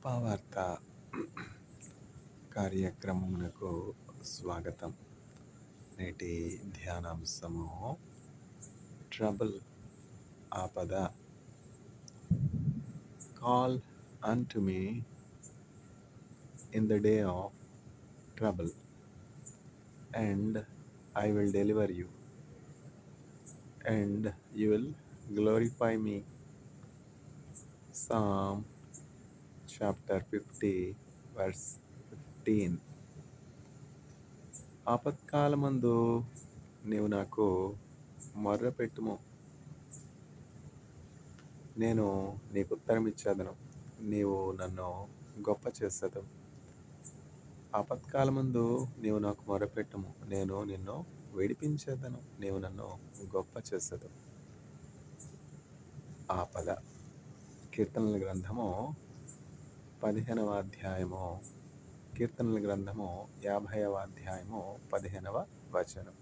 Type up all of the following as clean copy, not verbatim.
కృపావార్త కార్యక్రమమునకు స్వాగతం. నేటి ధ్యానాంశము ట్రబుల్, ఆపద. Call unto me in the day of trouble, and I will deliver you, and you will glorify me. Psalm chapter 50 verse 15. ఆపత్కాలమందు నీవు నాకు మొర్రపెట్టుము, నేను నీకు ఉత్తరం ఇచ్చేదను, నీవు నన్ను గొప్ప చేసేదవు. ఆపత్కాలమందు నీవు నాకు మొరపెట్టుము, నేను నిన్ను విడిపించేదను, నీవు నన్ను గొప్ప చేసేదవు. ఆపద. కీర్తనల గ్రంథము 15వ అధ్యాయము, కీర్తనల గ్రంథము 50వ అధ్యాయము 15వ వచనం.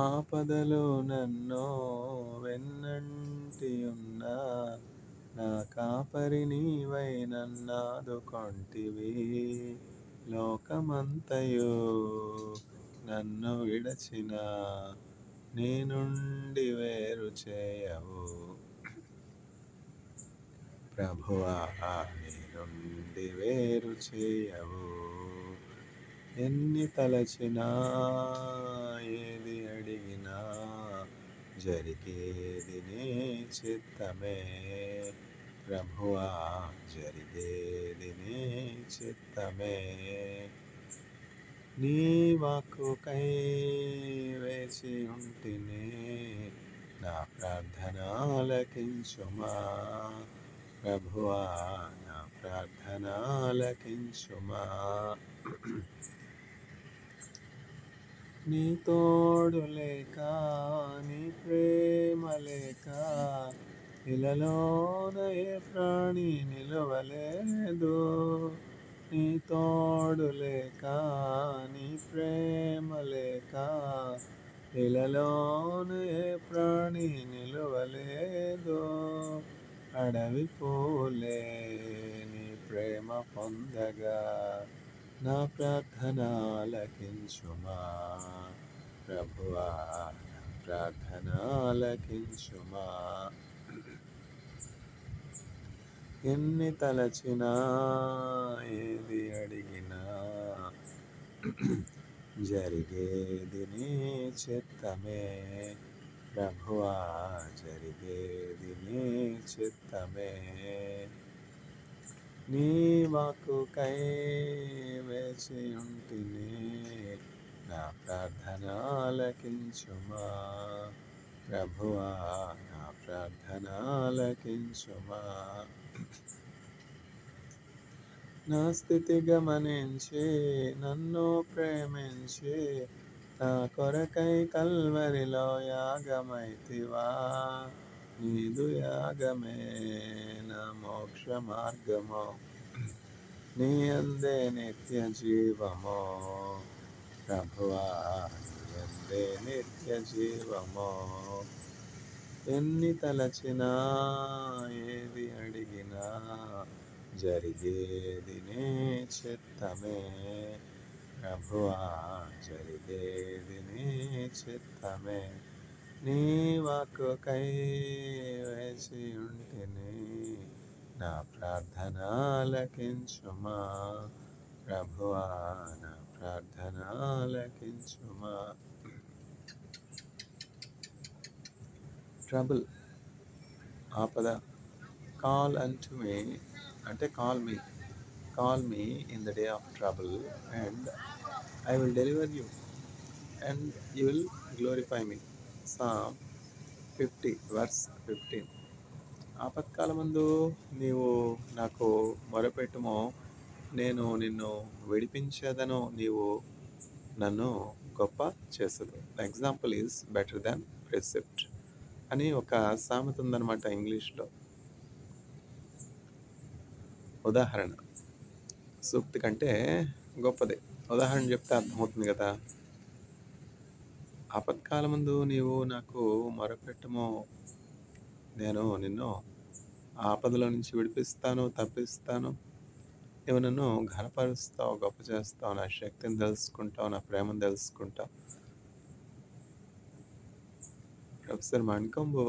ఆపదలో నన్ను వెన్నంటి ఉన్న నా కాపరి నీవై నన్నాదుకొంటివి. లోకమంతయు నన్ను విడచిన నీ నుండి వేరు చేయవు. ప్రభువా, నీ నుండి వేరు చేయవు. ఎన్ని తలచినా ఏది అడిగినా జరిగేది నీ చిత్తమే. ప్రభువా, జరిగేది నీ చిత్తమే. నీ వాక్కుకై వేచి ఉంటిని, నా ప్రార్థన ఆలకించుమా. ప్రభువా, నా ప్రార్థన ఆలకించుమా. నీ తోడు లేక, నీ ప్రేమ లేక ఇలలోన ఏ ప్రాణి నిలవలేదు. నీ తోడు లేక, నీ ప్రేమ లేక ఇలలోన ఏ ప్రాణి నిలవలేదు. అడవి పూలే నీ ప్రేమ పొందగా, నా ప్రార్థన ఆలకించుమా. ప్రభువా, నా ప్రార్థన ఆలకించుమా. ఎన్ని తలచినా ఏది అడిగినా జరిగేది నీ చిత్తమే. ప్రభువా, జరిగేది నీ చిత్తమే. నీ వాక్కుకై వేచి ఉంటిని, నా ప్రార్థన ఆలకించుమా. ప్రభువా, నా ప్రార్థన ఆలకించుమా. నా స్థితి గమనించి నన్ను ప్రేమించి, నా కొరకై కల్వరిలో యాగమైతివా. నీదు యాగమే నా మోక్ష మార్గము, నీ అందే నిత్య జీవము. ప్రభువా, నీ అందే నిత్య జీవము. ఎన్ని తలచినా ఏది అడిగినా జరిగేది నీ చిత్తమే. ప్రభువా, జరిగేది నీ చిత్తమే. నీ వాక్కుకై వేచి ఉంటిని, నా ప్రార్థన ఆలకించుమా. ప్రభువా, నా ప్రార్థన ఆలకించుమా. ట్రబుల్, ఆపద. కాల్ unto me అంటే call me in the day of trouble, and I will deliver you, and you will glorify me. Psalm 50 verse 15. ఆపత్కాలమందు నీవు నాకు మొరపెట్టుము, నేను నిన్ను విడిపించేదను, నీవు నన్ను గొప్ప చేసేదవు. Example is better than precept అని ఒక సామెత ఉందన్నమాట ఇంగ్లీష్లో. ఉదాహరణ సూక్తి కంటే గొప్పదే. ఉదాహరణ చెప్తే అర్థమవుతుంది కదా. ఆపత్కాలమందు నీవు నాకు మొరపెట్టుము, నేను నిన్ను ఆపదలో నుంచి విడిపిస్తాను, తప్పిస్తాను. నీవు నన్ను ఘనపరుస్తావు, గొప్ప చేస్తావు, నా శక్తిని తెలుసుకుంటావు, నా ప్రేమను తెలుసుకుంటావు. ప్రొఫెసర్ మణికొంబు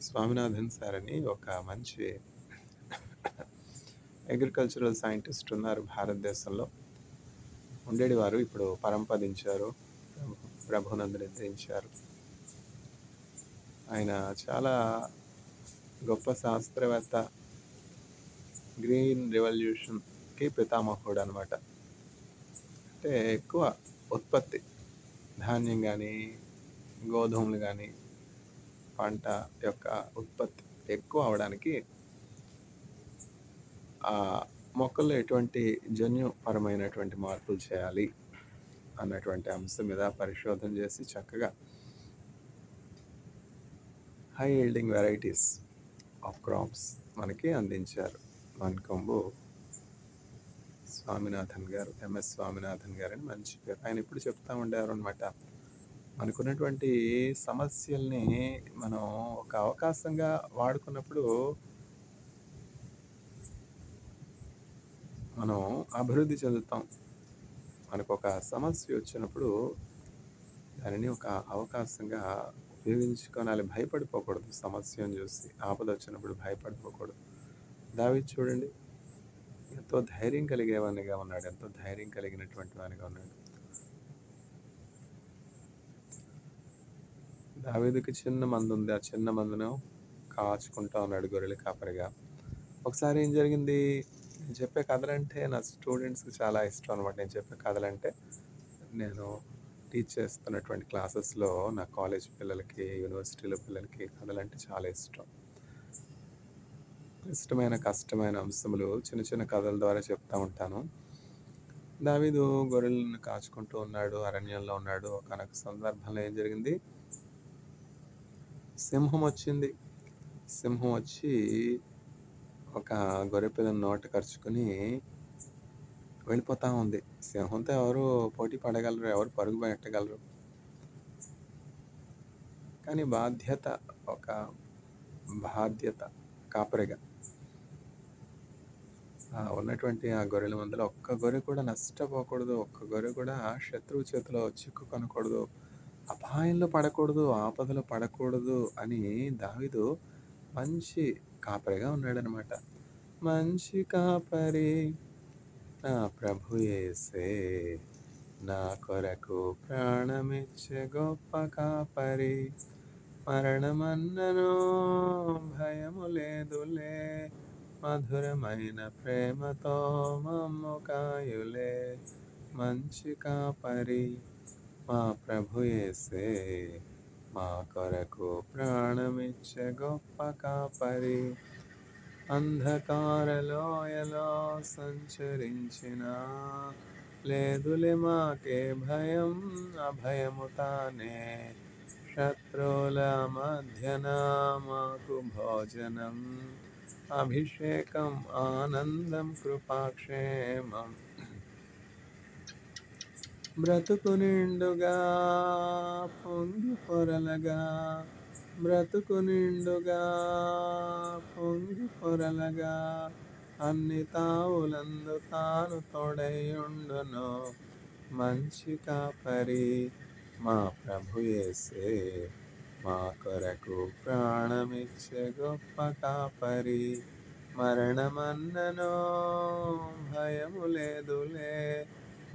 స్వామినాథన్ సార్ అని ఒక మంచి అగ్రికల్చరల్ సైంటిస్ట్ ఉన్నారు భారతదేశంలో. ఉండేటి వారు, ఇప్పుడు పరంపదించారు, ప్రభునందు నిద్రించారు. ఆయన చాలా గొప్ప శాస్త్రవేత్త, గ్రీన్ రెవల్యూషన్కి పితామహుడు అనమాట. అంటే ఎక్కువ ఉత్పత్తి, ధాన్యం కానీ గోధుమలు కానీ పంట యొక్క ఉత్పత్తి ఎక్కువ అవడానికి ఆ మొక్కల్లో ఎటువంటి జన్యుపరమైనటువంటి మార్పులు చేయాలి అన్నటువంటి అంశం మీద పరిశోధన చేసి చక్కగా high yielding varieties of crops మనకి అందించారు మణికొంబు స్వామినాథన్ గారు. ఎంఎస్ స్వామినాథన్ గారు అని మంచి పేరు. ఆయన ఇప్పుడు చెప్తా ఉండేవారు అనమాట, మనకున్నటువంటి సమస్యల్ని మనం ఒక అవకాశంగా వాడుకున్నప్పుడు మనం అభివృద్ధి చెందుతాం. మనకు ఒక సమస్య వచ్చినప్పుడు దానిని ఒక అవకాశంగా ఉపయోగించుకోవాలి. భయపడిపోకూడదు. సమస్యను చూసి ఆపద వచ్చినప్పుడు భయపడిపోకూడదు. దావీదు చూడండి, ఎంతో ధైర్యం కలిగేవానిగా ఉన్నాడు, ఎంతో ధైర్యం కలిగినటువంటి వానిగా ఉన్నాడు. దావీదుకి చిన్న మందు ఉంది, ఆ చిన్న మందును కాచుకుంటా ఉన్నాడు గొర్రెల కాపరిగా. ఒకసారి ఏం జరిగింది, నేను చెప్పే కథలంటే నా స్టూడెంట్స్కి చాలా ఇష్టం అనమాట. నేను చెప్పే కథలంటే నేను టీచ్ చేస్తున్నటువంటి క్లాసెస్లో నా కాలేజ్ పిల్లలకి, యూనివర్సిటీలో పిల్లలకి కథలంటే చాలా ఇష్టం. ఇష్టమైన కష్టమైన అంశములు చిన్న చిన్న కథల ద్వారా చెప్తా ఉంటాను. దావీదు గొర్రెలను కాచుకుంటూ ఉన్నాడు, అరణ్యంలో ఉన్నాడు. ఒకనొక సందర్భంలో ఏం జరిగింది, సింహం వచ్చింది. సింహం వచ్చి ఒక గొర్రె పిల్లని నోట కరుచుకొని వెళ్ళిపోతా ఉంది. సింహంతో ఎవరు పోటీ పడగలరు, ఎవరు పరుగు పెట్టగలరు. కానీ ఒక బాధ్యత కాపరిగా ఉన్నటువంటి ఆ గొర్రెల మందలో ఒక్క గొర్రె కూడా నష్టపోకూడదు, ఒక్క గొర్రె కూడా శత్రువు చేతిలో చిక్కుకొనకూడదు, అపాయంలో పడకూడదు, ఆపదలో పడకూడదు అని దావీదు మంచి కాపరిగా ఉన్నాడనమాట. మంచి కాపరి నా ప్రభు యేసే, నా కొరకు ప్రాణమిచ్చే గొప్ప కాపరి. మరణమన్నను భయము లేదులే, మధురమైన ప్రేమతో మమ్ము కాయులే. మంచి కాపరి మా ప్రభు యేసే, మా కొరకు ప్రాణమిచ్చే గొప్ప కాపరి. అంధకార లోయలో సంచరించిన లేదులే మాకే భయం, అభయము తానే. శత్రువుల మధ్యన మాకు భోజనం, అభిషేకం, ఆనందం, కృపాక్షేమం. బ్రతుకు నిండుగా పొంగి పొరలగా, బ్రతుకు నిండుగా పొంగి పొరలగా, అన్ని తావులందు తాను తోడైయుండును. మంచి కాపరి మా ప్రభు యేసే, మా కొరకు ప్రాణమిచ్చే గొప్ప కాపరి. మరణమన్నను భయము లేదులే,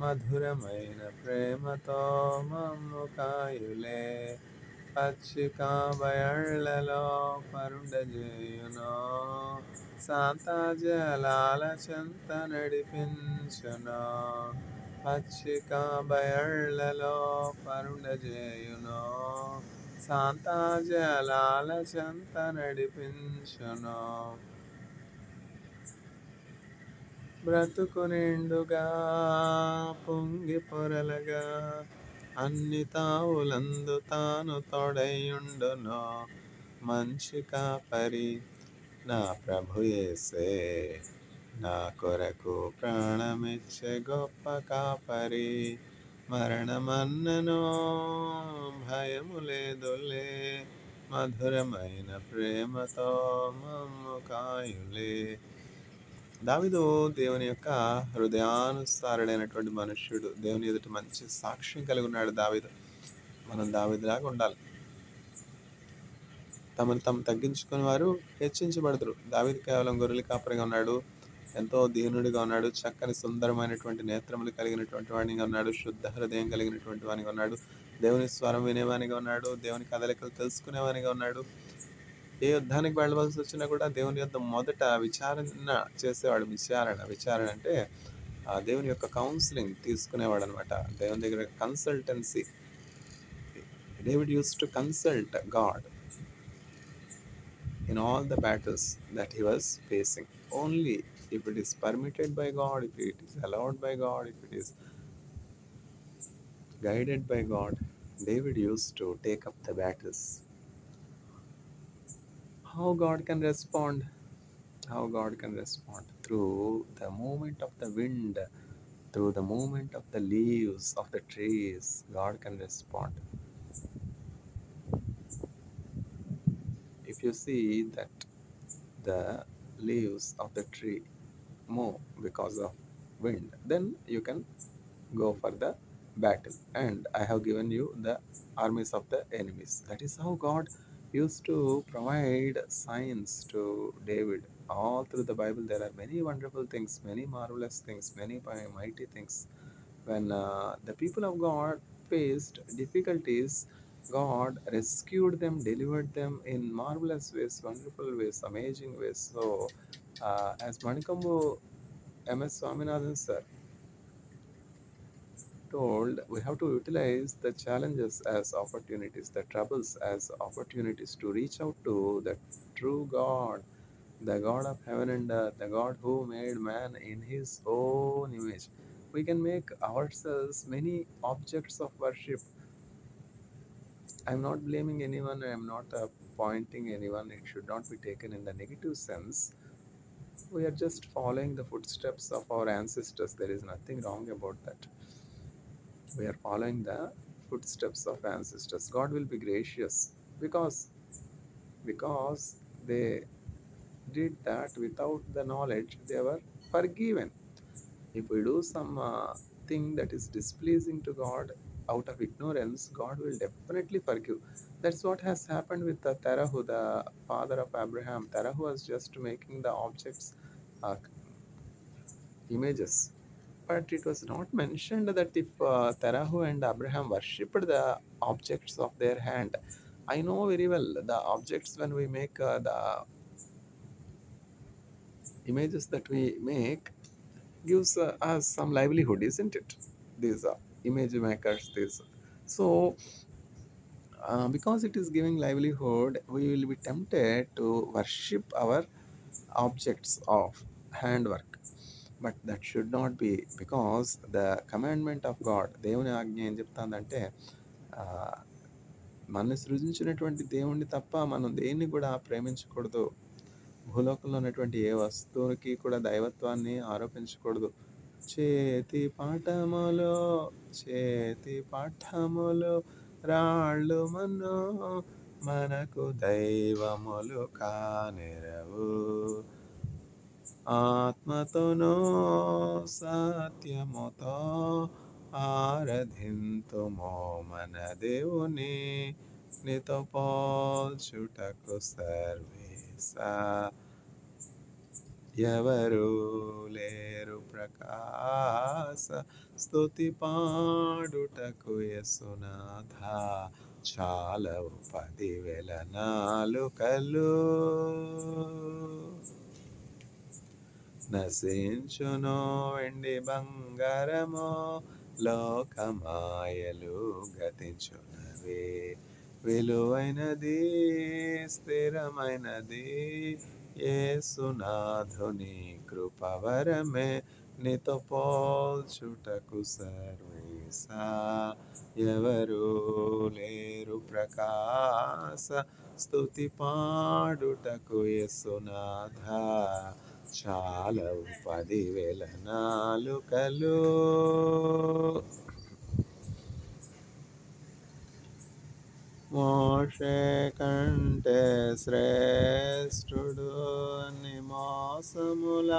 మధురమైన ప్రేమతో మమ్ము కాయులే. పచ్చిక బయళ్లలో పరుండజేయును, శాంత జలాల చెంత నడిపించును. పచ్చిక బయళ్లలో పరుండజేయును, శాంత జలాల చెంత నడిపించును. బ్రతుకు నిండుగా పొంగి పొరలగా, అన్ని తావులందు తాను తోడైయుండును. మంచి కాపరి నా ప్రభు యేసే, నా కొరకు ప్రాణమిచ్చే గొప్ప కాపరి. మరణమన్నను భయము లేదులే, మధురమైన ప్రేమతో మమ్ము కాయులే. దావీదు దేవుని యొక్క హృదయానుసారుడైనటువంటి మనుష్యుడు. దేవుని ఎదుట మంచి సాక్ష్యం కలిగి ఉన్నాడు దావీదు. మనం దావీదులాగా ఉండాలి. తమను తాము తగ్గించుకుని వారు హెచ్చించబడతారు. దావీదు కేవలం గొర్రెల కాపరిగా ఉన్నాడు. ఎంతో దీనుడిగా ఉన్నాడు. చక్కని సుందరమైనటువంటి నేత్రములు కలిగినటువంటి వాడిగా ఉన్నాడు. శుద్ధ హృదయం కలిగినటువంటి వానిగా ఉన్నాడు. దేవుని స్వరం వినేవానిగా ఉన్నాడు. దేవుని కదలికలు తెలుసుకునేవానిగా ఉన్నాడు. ఏ యుద్ధానికి వెళ్ళవలసి వచ్చినా కూడా దేవుని యొక్క మొదట విచారణ చేసేవాడు. విచారణ అంటే దేవుని యొక్క కౌన్సిలింగ్ తీసుకునేవాడు అనమాట. దేవుని దగ్గర consultancy. David use to consult God in all the battles that he was facing. Only if it is permitted by God, if it is allowed by God, if it is guided by God, David used to take up the battles. How God can respond? How God can respond? Through the movement of the wind, through the movement of the leaves of the trees, God can respond. If you see that the leaves of the tree move because of wind, then you can go for the battle. And I have given you the armies of the enemies. That is how God used to provide signs to David. All through the Bible, there are many wonderful things, many marvelous things, many mighty things. When the people of God faced difficulties, God rescued them, delivered them in marvelous ways, wonderful ways, amazing ways. So, as Manikambu M.S. Swaminathan sir told, we have to utilize the challenges as opportunities, the troubles as opportunities to reach out to the true God, the God of heaven and earth, the God who made man in his own image. We can make ourselves many objects of worship. I'm not blaming anyone, I'm not pointing anyone, it should not be taken in the negative sense. We are just following the footsteps of our ancestors. There is nothing wrong about that. We are following the footsteps of ancestors. God will be gracious because they did that without the knowledge. They were forgiven. If we do some thing that is displeasing to God out of ignorance, God will definitely forgive. That's what has happened with Terahu, the father of Abraham. Terahu was just making the objects images. But it was not mentioned that if Terahu and Abraham worshipped the objects of their hand. I know very well the objects when we make the images that we make gives us some livelihood, isn't it? These image makers, this. So, because it is giving livelihood, we will be tempted to worship our objects of handwork. But that should not be, because the commandment of God, దేవుని ఆజ్ఞ ఏం చెప్తాందంటే మన సృజించినటువంటి దేవుణ్ణి తప్ప మనం దేన్ని కూడా ప్రేమించకూడదు. భూలోకంలో ఉన్నటువంటి ఏ వస్తువుకి కూడా దైవత్వాన్ని ఆరోపించకూడదు. చేతి పాఠములు రాళ్ళు మనకు దైవములు కానిరవు. ఆత్మతోనో సత్యముతో ఆరాధింతుమో మన దేవుని, నీతో పోల్చుటకు సర్వేశా ఎవరు లేరు ప్రకాశ, స్తుతి పాడుటకు యేసునాథ చాలవు 10,000 నాలుకలు. నశించును వెండి బంగారమో లోకమాయలు గతించునవే, విలువైనది స్థిరమైనది యేసునాథుని కృపవరమే, నీతో పోల్చుటకు సర్వేశా ఎవరు లేరు ప్రకాశ, స్తుతి పాడుటకు యేసునాథ చాలవు 10,000 నాలుకలు. మోషే కంటే శ్రేష్ఠుడు నీ మోసముల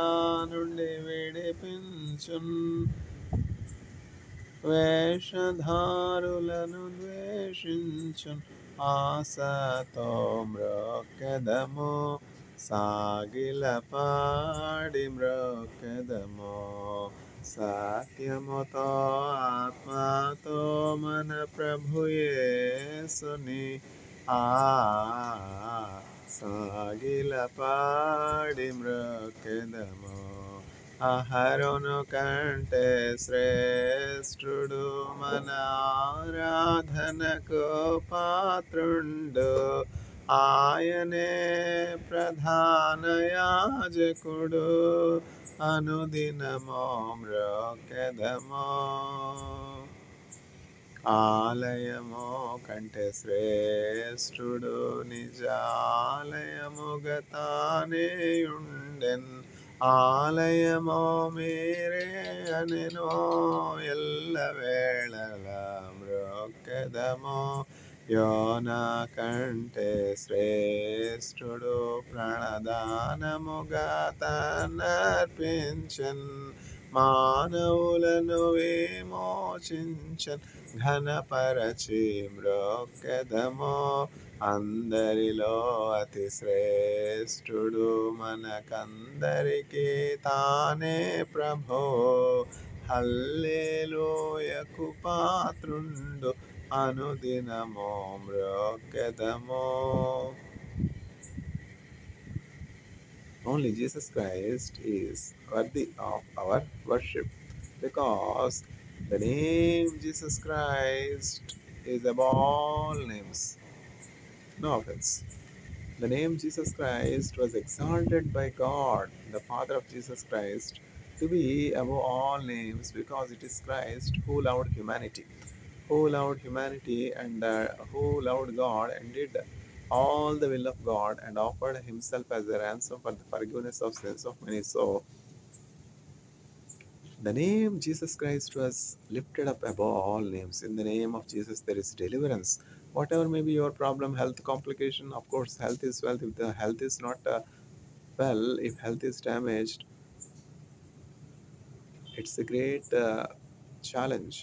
నుండి విడిపించున్ వేషధారులను ద్వేషించున్ ఆశతో మ్రొక్కెదము సాగిలపాడి మ్రొక్కెదము సత్యముతో ఆత్మతో మన ప్రభు యేసుని ఆ సాగిలపాడి మ్రొక్కెదము అహరోను కంటే శ్రేష్ఠుడు మన ఆరాధనకు పాత్రుండు ఆయనే ప్రధాన యాజకుడు అనుదినమో మ్రొక్కెదమో ఆలయము కంటే శ్రేష్ఠుడు నిజాలయముగా తానే ఉండెన్ ఆలయమో మీరే అనెనో ఎల్లవేళల మ్రొక్కెదమో యోనా కంటే శ్రేష్ఠుడు ప్రణదానముగా తనర్పించన్ మానవులను విమోచించన్ ఘనపరచి మ్రొక్కెదమో అందరిలో అతి శ్రేష్ఠుడు మనకందరికీ తానే ప్రభో హల్లెలూయకు పాత్రుండు అనుదినమో మ్రొక్కెదమో. Only Jesus Christ is worthy of our worship because the name Jesus Christ is above all names. No offense. The name Jesus Christ was exalted by God, the Father of Jesus Christ, to be above all names because it is Christ who loved humanity. Who loved humanity and who loved God and did all the will of God and offered himself as a ransom for the forgiveness of sins of many. So, the name Jesus Christ was lifted up above all names. In the name of Jesus, there is deliverance. Whatever may be your problem, health complication, of course, health is wealth. If the health is not well, if health is damaged, it's a great challenge.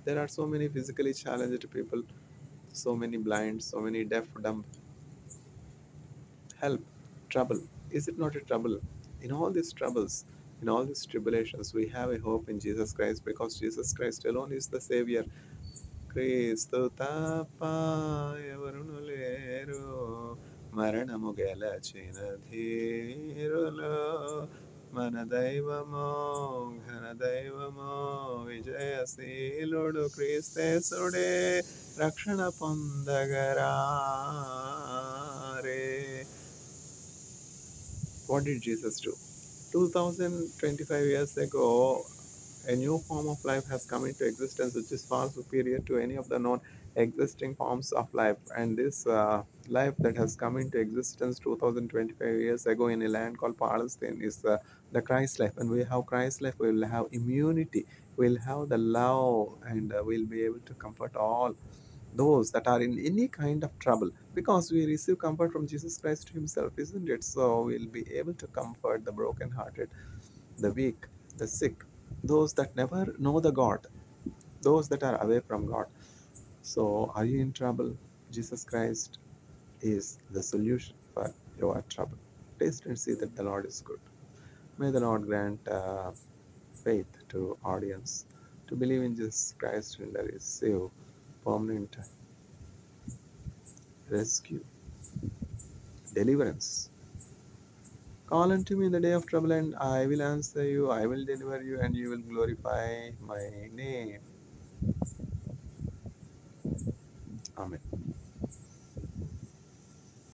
There are so many physically challenged people, so many blind, so many deaf, dumb. Help, trouble. Is it not a trouble? In all these troubles, in all these tribulations, we have a hope in Jesus Christ because Jesus Christ alone is the Savior. క్రీస్తు తప్ప ఎవరును లేరు మరణము గెలచిన ధీరులు మన దైవమో ఘన దైవమో విజయశీలుడు క్రీస్తేసుడే రక్షణ పొందగరారే. What did Jesus do? 2025 years ago, a new form of life has come into existence which is far superior to any of the known existing forms of life. And this life that has come into existence 2025 years ago in a land called Palestine is the Christ life. And we have Christ life, we will have immunity, we'll have the love, and we'll be able to comfort all those that are in any kind of trouble because we receive comfort from Jesus Christ himself, isn't it? So we'll be able to comfort the brokenhearted, the weak, the sick, those that never know the God, those that are away from God. So, are you in trouble? Jesus Christ is the solution for your trouble. Taste and see that the Lord is good. May the Lord grant faith to audience to believe in Jesus Christ and receive permanent rescue, deliverance. Call unto me in the day of trouble, and I will answer you. I will deliver you, and you will glorify my name. Amen.